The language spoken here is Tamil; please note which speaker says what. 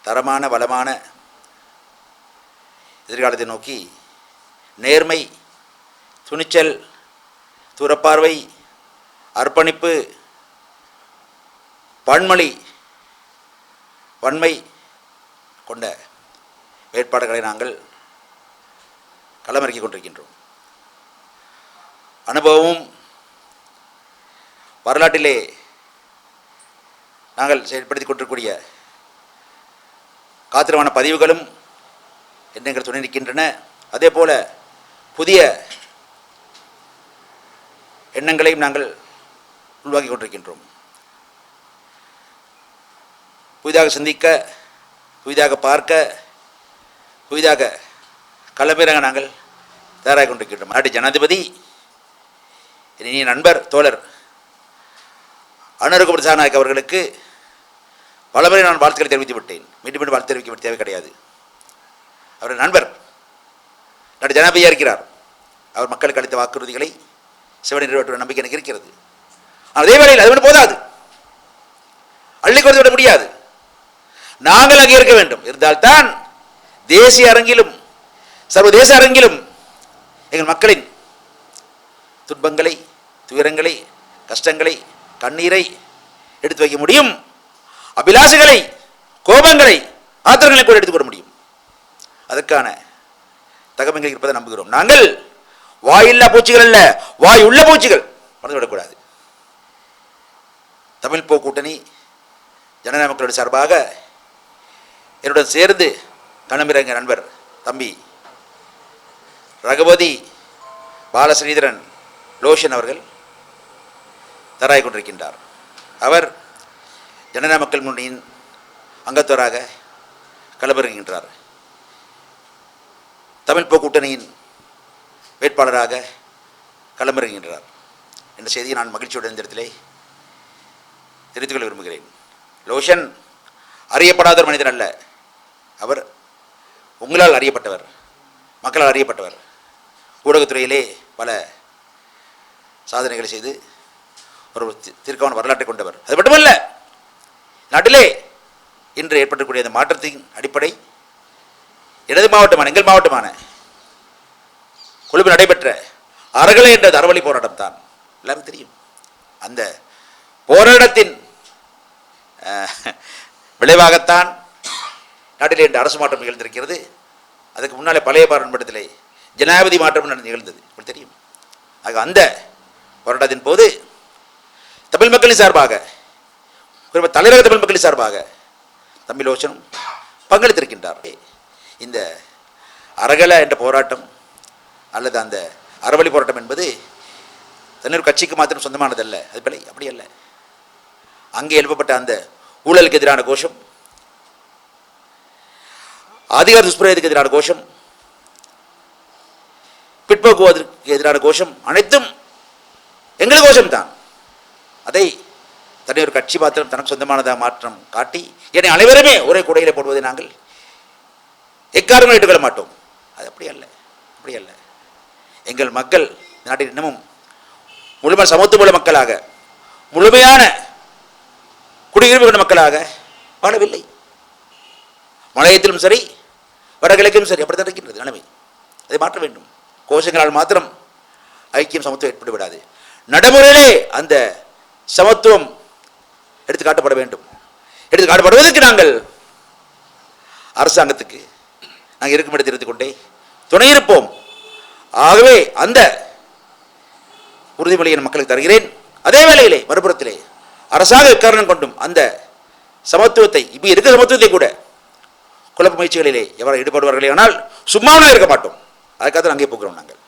Speaker 1: தரமான வளமான எதிர்காலத்தை நோக்கி நேர்மை, துணிச்சல், தூரப்பார்வை, அர்ப்பணிப்பு, வன்மை கொண்ட வேட்பாளர்களை நாங்கள் களமிறக்கிக் கொண்டிருக்கின்றோம். அனுபவமும் வரலாற்றிலே நாங்கள் செயல்படுத்திக் கொண்டிருக்கக்கூடிய காத்திரமான பதிவுகளும் எண்ணங்கள் துணை நிற்கின்றன. அதே போல புதிய எண்ணங்களையும் நாங்கள் உருவாக்கி கொண்டிருக்கின்றோம். புதிதாக சிந்திக்க, புதிதாக பார்க்க, புதிதாக களமிறங்க நாங்கள் தயாராக கொண்டிருக்கின்றோம். நாட்டு ஜனாதிபதி இனிய நண்பர் தோழர் அனுர குமார் திசாநாயக்க அவர்களுக்கு பலமுறை நான் வாழ்த்துக்களை தெரிவித்து விட்டேன். மீண்டும் வாழ்த்து தெரிவிக்க தேவை கிடையாது. அவர் நண்பர், நாட்டு ஜனாதிபதியாக இருக்கிறார். அவர் மக்களுக்கு அளித்த வாக்குறுதிகளை சிவனை நிறைவேற்ற நம்பிக்கை எனக்கு இருக்கிறது. அதே வேளையில் அது ஒன்று போதாது, அள்ளி கொடுத்து விட முடியாது. நாங்கள் அங்கே இருக்க வேண்டும். இருந்தால்தான் தேசிய அரங்கிலும் சர்வதேச அரங்கிலும் எங்கள் மக்களின் துன்பங்களை, துயரங்களை, கஷ்டங்களை, கண்ணீரை எடுத்து வைக்க முடியும். அபிலாஷைகளை, கோபங்களை, ஆத்திரங்களை கூட எடுத்துக்கொள்ள முடியும். அதற்கான தகவல்கள் இருப்பதை நம்புகிறோம். நாங்கள் வாயில்லா பூச்சிகள் அல்ல, வாய் உள்ள பூச்சிகள். மறந்துவிடக்கூடாது. தமிழ் போ கூட்டணி ஜனநாயக மக்களுடைய சார்பாக என்னுடன் சேர்ந்து களமிறங்க நண்பர் தம்பி ரகுபதி பாலஸ்ரீதரன் லோஷன் அவர்கள் தயாராகிக் கொண்டிருக்கின்றார். அவர் ஜனநாயக மக்கள் முன்னணியின் அங்கத்தவராக களமிறங்குகின்றார். தமிழ் போ கூட்டணியின் வேட்பாளராக களமிறங்குகின்றார் என்ற செய்தியை நான் மகிழ்ச்சியுடன் இந்த இடத்திலே தெரிவித்துக் கொள்ள விரும்புகிறேன். லோஷன் அறியப்படாத ஒரு மனிதன் அல்ல. அவர் உங்களால் அறியப்பட்டவர், மக்களால் அறியப்பட்டவர். ஊடகத்துறையிலே பல சாதனைகளை செய்து ஒரு தீர்க்கமான வரலாற்றை கொண்டவர். அது மட்டுமல்ல, நாட்டிலே இன்று ஏற்பட்டிருக்கக்கூடிய அந்த மாற்றத்தின் அடிப்படை எனது மாவட்டமான, எங்கள் மாவட்டமான கொழும்பில் நடைபெற்ற அறகலை என்ற அறவழி போராட்டம் தான். எல்லாரும் தெரியும். அந்த போராட்டத்தின் விளைவாகத்தான் நாட்டிலே இந்த அரசு மாற்றம் நிகழ்ந்திருக்கிறது. அதுக்கு முன்னாலே பழைய பாராளுமன்றத்திலே ஜனாதிபதி மாற்றம் நிகழ்ந்தது, உங்களுக்கு தெரியும். ஆக அந்த போராட்டத்தின் போது தமிழ் மக்களின் சார்பாக, குறிப்பாக தலைநகர தமிழ் மக்களின் சார்பாக தம்பி லோச்சனும் பங்களித்திருக்கின்றார். இந்த அறகலை என்ற போராட்டம் அல்லது அந்த அறவழி போராட்டம் என்பது தன்னொரு கட்சிக்கு மாத்திரம் சொந்தமானதல்ல. அது பிழை, அப்படி அல்ல. அங்கே எழுப்பப்பட்ட அந்த ஊழலுக்கு எதிரான கோஷம், அதிகார துஷ்பிரயோகத்துக்கு எதிரான கோஷம், பிற்போக்குவதற்கு எதிரான கோஷம், அனைத்தும் எங்கள் கோஷம்தான். அதை தனி ஒரு கட்சி மாத்திரம் தனக்கு சொந்தமானதாக மாற்றம் காட்டி என்னை அனைவருமே ஒரே குடையில போடுவதை நாங்கள் எக்காரணங்களும் ஏற்றுக்கொள்ள மாட்டோம். அது அப்படி அல்ல, அப்படி அல்ல. எங்கள் மக்கள் நாட்டில் இன்னமும் முழுமையான சமத்துவ மக்களாக, முழுமையான குடியுரிமை கொண்ட மக்களாக வாழவில்லை. மலையத்திலும் சரி, வடகிழக்கிலும் சரி, அப்படித்தான் இருக்கின்றது நிலைமை. அதை மாற்ற வேண்டும். கோஷங்களால் மாத்திரம் ஐக்கியம், சமத்துவம் ஏற்பட்டு விடாது. நடைமுறையிலே அந்த சமத்துவம் எடுத்து காட்டப்பட வேண்டும். எடுத்து காட்டப்படுவதற்கு நாங்கள் அரசாங்கத்துக்கு நாங்கள் இருக்கும் இடத்தில் இருந்து கொண்டே துணை இருப்போம். ஆகவே அந்த உறுதிமொழியை மக்களுக்கு தருகிறேன். அதே வேளையிலே மறுபுறத்திலே அரசாங்க காரணம் கொண்டும் அந்த சமத்துவத்தை, இப்போ இருக்கிற சமத்துவத்தை கூட குழப்ப முயற்சிகளிலே எவ்வாறு ஈடுபடுவார்களே ஆனால் சும்மாவே இருக்க மாட்டோம். அதுக்காக அங்கே போகிறோம் நாங்கள்.